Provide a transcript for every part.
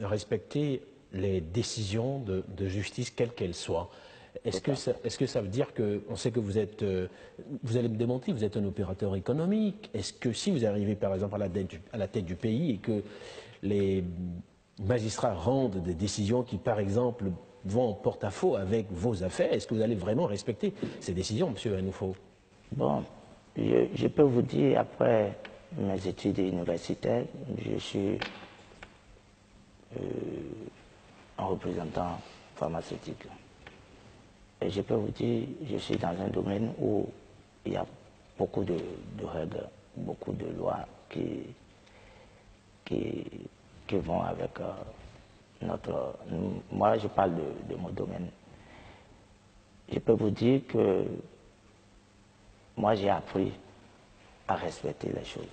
respecter les décisions de justice, quelles qu'elles soient. Est-ce que ça veut dire que, on sait que vous êtes, vous allez me démontrer, vous êtes un opérateur économique. Est-ce que si vous arrivez par exemple à la tête du pays et que les magistrats rendent des décisions qui par exemple vont en porte-à-faux avec vos affaires, est-ce que vous allez vraiment respecter ces décisions, M. Hanoufo? Bon, je peux vous dire, après mes études universitaires, je suis un représentant pharmaceutique. Et je peux vous dire, je suis dans un domaine où il y a beaucoup de règles, beaucoup de lois qui vont avec notre... Moi, je parle de mon domaine. Je peux vous dire que moi, j'ai appris à respecter les choses.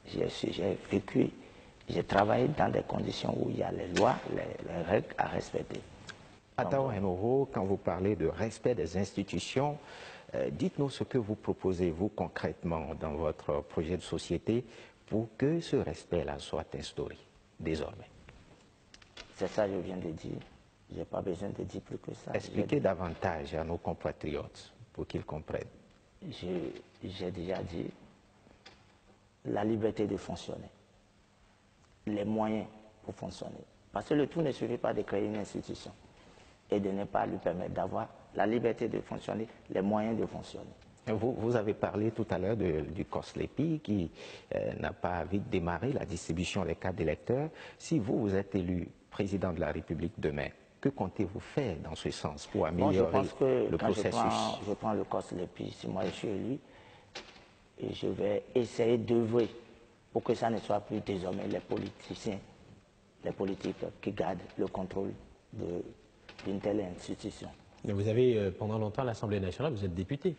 J'ai vécu, j'ai travaillé dans des conditions où il y a les lois, les règles à respecter. Adao Henoho, quand vous parlez de respect des institutions, dites-nous ce que vous proposez, vous, concrètement, dans votre projet de société, pour que ce respect-là soit instauré, désormais. C'est ça que je viens de dire. Je n'ai pas besoin de dire plus que ça. Expliquez davantage à nos compatriotes, pour qu'ils comprennent. J'ai déjà dit la liberté de fonctionner, les moyens pour fonctionner. Parce que le tout ne suffit pas de créer une institution et de ne pas lui permettre d'avoir la liberté de fonctionner, les moyens de fonctionner. Vous avez parlé tout à l'heure du COSLEPI qui n'a pas vite démarré la distribution des cartes d'électeurs. Si vous êtes élu président de la République demain, que comptez-vous faire dans ce sens pour améliorer le processus? Je prends le COSLEPI, si moi je suis élu, et je vais essayer d'œuvrer pour que ça ne soit plus désormais les politiciens, les politiques qui gardent le contrôle d'une telle institution. Vous avez, pendant longtemps, à l'Assemblée nationale, vous êtes député.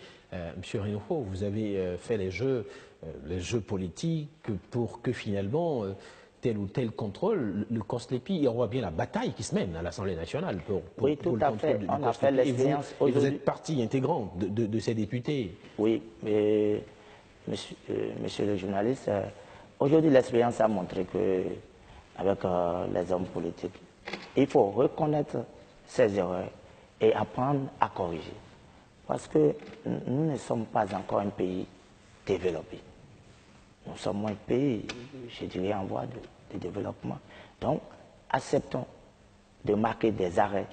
Monsieur Hanoufo, vous avez fait les jeux politiques pour que finalement, tel ou tel contrôle, le COSLEPI, on voit bien la bataille qui se mène à l'Assemblée nationale pour oui, tout à fait. On a fait l'expérience aujourd'hui. Et vous êtes partie intégrante de ces députés. Oui, mais monsieur le journaliste, aujourd'hui l'expérience a montré que avec les hommes politiques, il faut reconnaître ses erreurs et apprendre à corriger. Parce que nous ne sommes pas encore un pays développé. Nous sommes un pays, je dirais, en voie de développement. Donc, acceptons de marquer des arrêts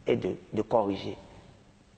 et de corriger